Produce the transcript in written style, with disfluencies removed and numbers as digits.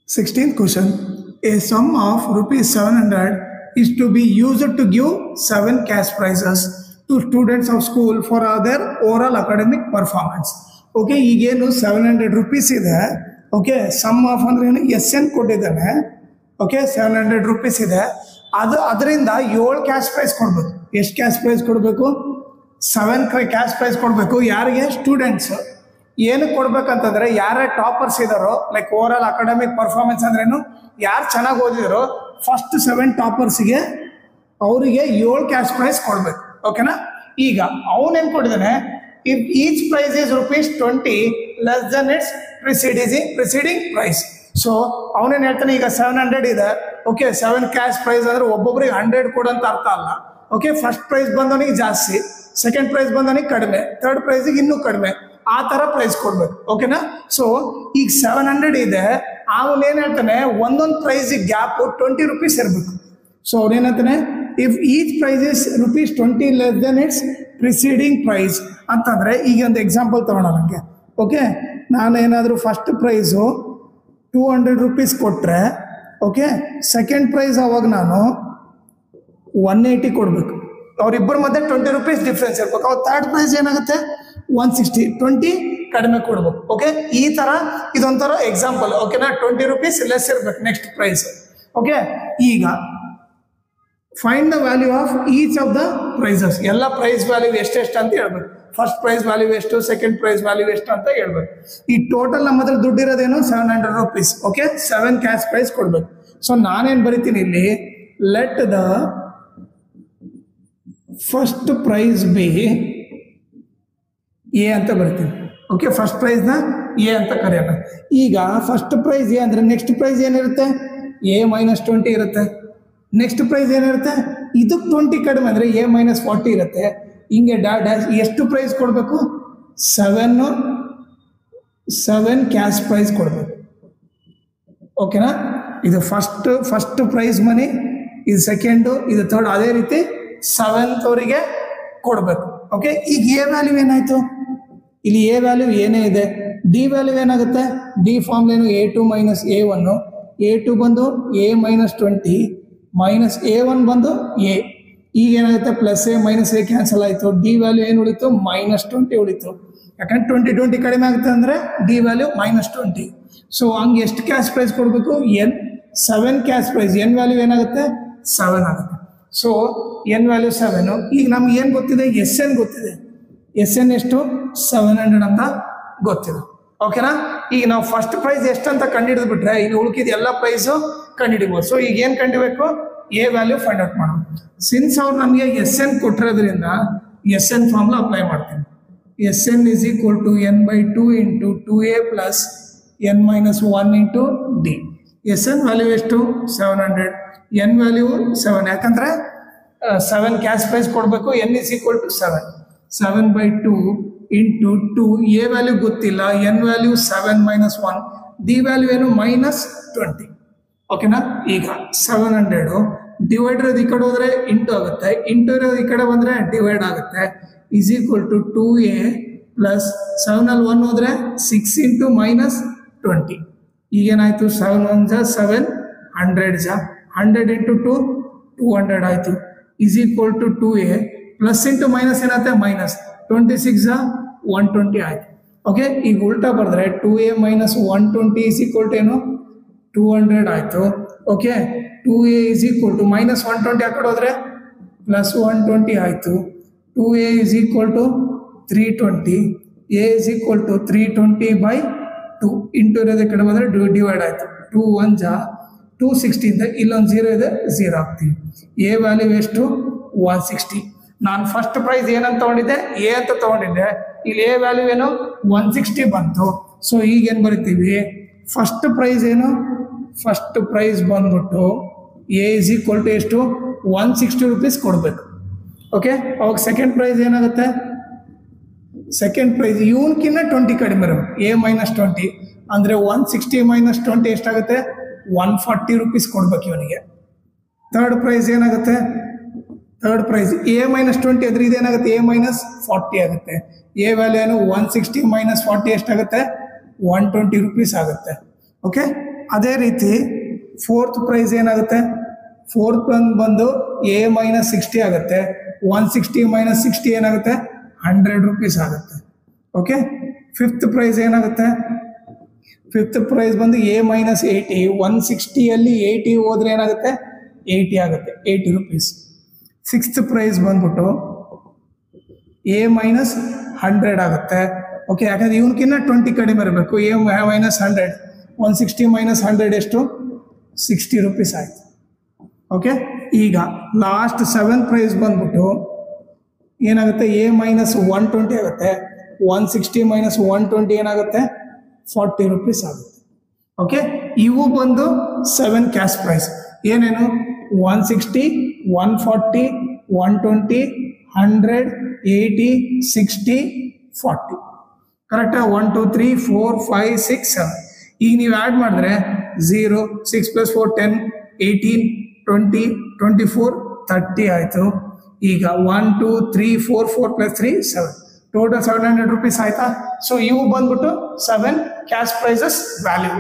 16th question. A sum of rupees 700 is to be used to give 7 cash prizes to students of school for their overall academic performance. Okay, ಈಗೇನು 700 rupees ಇದೆ. Okay, some of ಅಂದ್ರೆ ಏನು, S N ಕೊಟ್ಟಿದ್ದಾನೆ. Okay, 700 rupees ಇದೆ. ಅದರಿಂದ 7 cash price ಕೊಡ್ಬೇಕು. ಎಷ್ಟು cash prize ಕೊಡಬೇಕು? 7 ಕ್ಯಾಶ್ ಪ್ರೈಸ್ ಕೊಡಬೇಕು. ಯಾರಿಗೆ? ಸ್ಟೂಡೆಂಟ್ಸ್. ಏನಕ್ಕೆ ಕೊಡ್ಬೇಕಂತಂದ್ರೆ ಯಾರೇ ಟಾಪರ್ಸ್ ಇದಾರೋ, like over all academic performance ಅಂದ್ರೇನು, ಯಾರು ಚೆನ್ನಾಗಿ ಓದಿದಾರೋ ಫಸ್ಟ್ 7 ಟಾಪರ್ಸ್ಗೆ ಅವರಿಗೆ 7 ಕ್ಯಾಶ್ ಪ್ರೈಸ್ ಕೊಡ್ಬೇಕು. ಓಕೆನಾ? ಈಗ ಅವನೇನ್ ಕೊಟ್ಟಿದ್ದಾನೆ, if each price is rupees 20 less than it's preceding price. So ಅವನೇನ್ ಹೇಳ್ತಾನೆ, ಈಗ 700 ಇದೆ. ಓಕೆ, 7 ಕ್ಯಾಶ್ ಪ್ರೈಸ್ ಅಂದ್ರೆ ಒಬ್ಬೊಬ್ರಿಗೆ 100 ಕೊಡಂತ ಅರ್ಥ ಅಲ್ಲ. ಓಕೆ, ಫಸ್ಟ್ ಪ್ರೈಸ್ ಬಂದವನಿಗೆ ಜಾಸ್ತಿ, ಸೆಕೆಂಡ್ ಪ್ರೈಸ್ ಬಂದವನಿಗೆ ಕಡಿಮೆ, ಥರ್ಡ್ ಪ್ರೈಸಿಗೆ ಇನ್ನೂ ಕಡಿಮೆ, ಆ ತರ ಪ್ರೈಸ್ ಕೊಡ್ಬೇಕು. ಓಕೆನಾ? ಸೊ ಈಗ 700 ಇದೆ, ಅವನೇನ್ ಹೇಳ್ತಾನೆ, ಒಂದೊಂದು ಪ್ರೈಸ್ ಗ್ಯಾಪ್ 20 rupees ಇರಬೇಕು. ಸೊ ಅವ್ನೇನ್ ಹೇಳ್ತಾನೆ, if each price is rupees 20 less than it's preceding price ಅಂತಂದ್ರೆ, ಈಗ ಒಂದು ಎಕ್ಸಾಂಪಲ್ ತಗೋಣ ನನಗೆ. ಓಕೆ, ನಾನೇನಾದರೂ ಫಸ್ಟ್ ಪ್ರೈಸು 200 rupees ಕೊಟ್ರೆ, ಓಕೆ, ಸೆಕೆಂಡ್ ಪ್ರೈಸ್ ಅವಾಗ ನಾನು 180 ಕೊಡ್ಬೇಕು. ಅವ್ರಿಬ್ಬರ ಮಧ್ಯೆ 20 rupees ಡಿಫ್ರೆನ್ಸ್ ಇರ್ಬೇಕು. ಅವ್ರ ಥರ್ಡ್ ಪ್ರೈಸ್ ಏನಾಗುತ್ತೆ, 160, 20 ಕಡಿಮೆ ಕೊಡ್ಬೇಕು. ಓಕೆ, ಈ ತರ ಇದೊಂಥರ ಎಕ್ಸಾಂಪಲ್. ಓಕೆನಾ? 20 rupees ಲೆಸ್ ಇರ್ಬೇಕು ನೆಕ್ಸ್ಟ್ ಪ್ರೈಸ್. ಓಕೆ, ಈಗ find the value of each of the prices. ಎಲ್ಲ ಪ್ರೈಸ್ ವ್ಯಾಲ್ಯೂ ಎಷ್ಟೆಷ್ಟು ಅಂತ ಹೇಳ್ಬೇಕು. ಫಸ್ಟ್ ಪ್ರೈಸ್ ವ್ಯಾಲ್ಯೂ ಎಷ್ಟು, ಸೆಕೆಂಡ್ ಪ್ರೈಸ್ ವ್ಯಾಲ್ಯೂ ಎಷ್ಟು ಅಂತ ಹೇಳ್ಬೇಕು. ಈ ಟೋಟಲ್ ನಮ್ಮ ಹತ್ರ ದುಡ್ಡು ಇರೋದೇನು, 700 rupees. ಓಕೆ, 7 ಕ್ಯಾಶ್ ಪ್ರೈಸ್ ಕೊಡ್ಬೇಕು. ಸೊ ನಾನೇನ್ ಬರಿತೀನಿ ಇಲ್ಲಿ, let the first price be a ಅಂತ ಬರ್ತೀನಿ. ಓಕೆ, ಫಸ್ಟ್ ಪ್ರೈಸ್ನ ಎ ಅಂತ ಕರೆಯೋಣ. ಈಗ ಫಸ್ಟ್ ಪ್ರೈಸ್ ಎ ಅಂದರೆ ನೆಕ್ಸ್ಟ್ ಪ್ರೈಸ್ ಏನಿರುತ್ತೆ, ಎ -20 ಇರುತ್ತೆ. ನೆಕ್ಸ್ಟ್ ಪ್ರೈಸ್ ಏನಿರುತ್ತೆ, ಇದಕ್ಕೆ 20 ಕಡಿಮೆ ಅಂದರೆ ಎ -40 ಇರುತ್ತೆ. ಹಿಂಗೆ ಡ್ಯಾಶ್ ಎಷ್ಟು ಪ್ರೈಸ್ ಕೊಡಬೇಕು, 7 ಕ್ಯಾಶ್ ಪ್ರೈಸ್ ಕೊಡಬೇಕು. ಓಕೆನಾ? ಇದು ಫಸ್ಟ್ ಪ್ರೈಸ್ ಮನಿ, ಇದು ಸೆಕೆಂಡು, ಇದು ಥರ್ಡ್, ಅದೇ ರೀತಿ 7th ಅವರಿಗೆ ಕೊಡಬೇಕು. ಓಕೆ, ಈಗ ಎ ವ್ಯಾಲ್ಯೂ ಏನಾಯ್ತು, ಇಲ್ಲಿ ಎ ವ್ಯಾಲ್ಯೂ ಏನೇ ಇದೆ. ಡಿ ವ್ಯಾಲ್ಯೂ ಏನಾಗುತ್ತೆ, ಡಿ ಫಾರ್ಮ್ ಏನು, A2 - A1, A2 ಬಂದು A -20 -A1 ಬಂದು ಎ. ಈಗ ಏನಾಗುತ್ತೆ, plus A minus A cancel ಆಯಿತು. ಡಿ ವ್ಯಾಲ್ಯೂ ಏನು ಉಳಿತು, -20 ಉಳಿತು. ಯಾಕಂದ್ರೆ 20 ಕಡಿಮೆ ಆಗುತ್ತೆ ಅಂದರೆ ಡಿ ವ್ಯಾಲ್ಯೂ -20. ಸೊ ಹಂಗೆ ಎಷ್ಟು ಕ್ಯಾಶ್ ಪ್ರೈಸ್ ಕೊಡಬೇಕು, 7 ಕ್ಯಾಶ್ ಪ್ರೈಸ್. ಎನ್ ವ್ಯಾಲ್ಯೂ ಏನಾಗುತ್ತೆ, 7 ಆಗುತ್ತೆ. So N value 7. ಈಗ ನಮ್ಗೆ ಏನು ಗೊತ್ತಿದೆ, ಎಸ್ ಎನ್ ಗೊತ್ತಿದೆ. ಎಸ್ ಎನ್ ಎಷ್ಟು, 700 ಅಂತ ಗೊತ್ತಿದೆ. ಓಕೆನಾ? ಈಗ ನಾವು ಫಸ್ಟ್ ಪ್ರೈಸ್ ಎಷ್ಟು ಅಂತ ಕಂಡುಹಿಡಿದು ಬಿಟ್ರೆ ಇನ್ನು ಉಳ್ಕಿದ ಎಲ್ಲ ಪ್ರೈಸು ಕಂಡುಹಿಡಿಬೋದು. ಸೊ ಈಗ ಏನು ಕಂಡುಹಿಡಬೇಕು, ಎ ವ್ಯಾಲ್ಯೂ ಫೈಂಡ್ ಔಟ್ ಮಾಡೋಣ. ಸಿನ್ಸ್ ಅವ್ರು ನಮಗೆ ಎಸ್ ಎನ್ ಕೊಟ್ಟಿರೋದ್ರಿಂದ ಎಸ್ ಎನ್ ಫಾರ್ಮ್ಲ ಅಪ್ಲೈ ಮಾಡ್ತೀನಿ. S N is equal to n/2 × 2a + n - 1 × d. S N value ಎಷ್ಟು, 700. ಎನ್ ವ್ಯಾಲ್ಯೂ 7, ಯಾಕಂದ್ರೆ 7 ಕ್ಯಾಶ್ ಪ್ರೈಸ್ ಕೊಡಬೇಕು. n = 7. 7/2 × 2. ಎ ವ್ಯಾಲ್ಯೂ ಗೊತ್ತಿಲ್ಲ, ಎನ್ ವ್ಯಾಲ್ಯೂ 7 - 1, ಡಿ ವ್ಯಾಲ್ಯೂ ಏನು, -20. ಓಕೆನಾ? ಈಗ 700 ಡಿವೈಡ್ ಇರೋದು ಈ ಕಡೆ ಹೋದ್ರೆ ಇಂಟು ಆಗುತ್ತೆ, ಇಂಟು ಇರೋದು ಈ ಕಡೆ ಬಂದರೆ ಡಿವೈಡ್ ಆಗುತ್ತೆ. ಇಸ್ ಈಕ್ವಲ್ ಟು 2a + 7 ಅಲ್ಲಿ 1 ಹೋದ್ರೆ 6 × -20. ಈಗೇನಾಯಿತು, 7 × 1 = 7, 100 100 × 2 200 ಆಯಿತು. Is equal to 2a plus into minus ಏನಾಗುತ್ತೆ, -26 = 120 ಆಯಿತು. ಓಕೆ, ಈಗ ಉಲ್ಟಾ ಬರೆದ್ರೆ 2a - 120 = ಏನು, 200 ಆಯಿತು. ಓಕೆ, 2a = -120 ಆ ಕಡೆ ಹೋದರೆ +120 ಆಯಿತು. 2a = 320, a = 320/2. ಇಂಟು ಇರೋದು ಈ ಕಡೆ ಬಂದರೆ ಡಿವೈಡ್ ಆಯಿತು. 2 × 1 = 260 ಇದೆ. ಇಲ್ಲೊಂದು 0 ಇದೆ, 0 ಆಗ್ತೀವಿ. ಎ ವ್ಯಾಲ್ಯೂ ಎಷ್ಟು, 160. ನಾನು ಫಸ್ಟ್ ಪ್ರೈಸ್ ಏನಂತ ತೊಗೊಂಡಿದ್ದೆ, ಎ ಅಂತ ತೊಗೊಂಡಿದ್ದೆ. ಇಲ್ಲಿ ಎ ವ್ಯಾಲ್ಯೂ ಏನು, 160 ಬಂತು. ಸೊ ಈಗೇನು ಬರಿತೀವಿ, ಫಸ್ಟ್ ಪ್ರೈಸ್ ಏನು, ಫಸ್ಟ್ ಪ್ರೈಸ್ ಬಂದ್ಬಿಟ್ಟು ಎ = ಎಷ್ಟು, 160 rupees ಕೊಡಬೇಕು. ಓಕೆ, ಅವಾಗ ಸೆಕೆಂಡ್ ಪ್ರೈಸ್ ಏನಾಗುತ್ತೆ, ಸೆಕೆಂಡ್ ಪ್ರೈಸ್ ಇವನ್ಕಿನ್ನ 20 ಕಡಿಮೆ ಇರಬೇಕು. ಎ -20 ಅಂದರೆ 160 - 20 ಎಷ್ಟಾಗುತ್ತೆ, 140 rupees ಕೊಡ್ಬೇಕು ಇವನಿಗೆ. ಥರ್ಡ್ ಪ್ರೈಸ್ ಏನಾಗುತ್ತೆ, ಥರ್ಡ್ ಪ್ರೈಸ್ ಎ -20 ಅದ್ರ ಇದೇನಾಗುತ್ತೆ, ಎ -40 ಆಗುತ್ತೆ. ಎ ವ್ಯಾಲ್ಯೂ ಏನು, 160 - 40 ಎಷ್ಟಾಗುತ್ತೆ, 120 rupees ಆಗುತ್ತೆ. ಓಕೆ, ಅದೇ ರೀತಿ ಫೋರ್ತ್ ಪ್ರೈಸ್ ಏನಾಗುತ್ತೆ, ಫೋರ್ತ್ ಬಂದು ಎ ಮೈನಸ್ 60 ಆಗುತ್ತೆ. 160 ಮೈನಸ್ 60 ಏನಾಗುತ್ತೆ, 100 ರೂಪೀಸ್ ಆಗುತ್ತೆ. ಓಕೆ, ಫಿಫ್ತ್ ಪ್ರೈಸ್ ಏನಾಗುತ್ತೆ, ಫಿಫ್ತ್ ಪ್ರೈಸ್ ಬಂದು ಎ ಮೈನಸ್ 80. 160 80 ಹೋದ್ರೆ ಏನಾಗುತ್ತೆ, 80 ಆಗುತ್ತೆ, 80 ರೂಪೀಸ್. ಸಿಕ್ಸ್ತ್ ಪ್ರೈಸ್ ಬಂದ್ಬಿಟ್ಟು ಎ ಮೈನಸ್ 100 ಆಗುತ್ತೆ. ಓಕೆ, ಯಾಕಂದ್ರೆ ಇವನ್ಕಿನ್ನ 20 ಕಡಿಮೆ ಇರಬೇಕು. ಎ ಮೈನಸ್ 100, 160 ಮೈನಸ್ 100 ಎಷ್ಟು, 60 ರೂಪೀಸ್ ಆಯಿತು. ಓಕೆ, ಈಗ ಲಾಸ್ಟ್ ಸೆವೆಂತ್ ಪ್ರೈಸ್ ಬಂದ್ಬಿಟ್ಟು ಏನಾಗುತ್ತೆ, ಎ ಮೈನಸ್ 120 ಆಗುತ್ತೆ. 160 ಮೈನಸ್ 120 ಏನಾಗುತ್ತೆ, 40 ರೂಪೀಸ್ ಆಗುತ್ತೆ. ಓಕೆ, ಇವು ಬಂದು 7 ಕ್ಯಾಶ್ ಪ್ರೈಸ್. ಏನೇನು, 160, 140, 120, 100, 80, 60, 40. ಕರೆಕ್ಟಾ? 1 2 3 4 5 6 7. ಈಗ ನೀವು ಆ್ಯಡ್ ಮಾಡಿದ್ರೆ 0 6 + 4 10 18 20 24 30 ಆಯಿತು. ಈಗ 1 2 3 4 4 + 3 7, ಟೋಟಲ್ 700 ರೂಪೀಸ್ ಆಯ್ತಾ. ಸೊ ಇವು ಬಂದ್ಬಿಟ್ಟು 7 ಕ್ಯಾಶ್ ಪ್ರೈಸಸ್ ವ್ಯಾಲ್ಯೂ.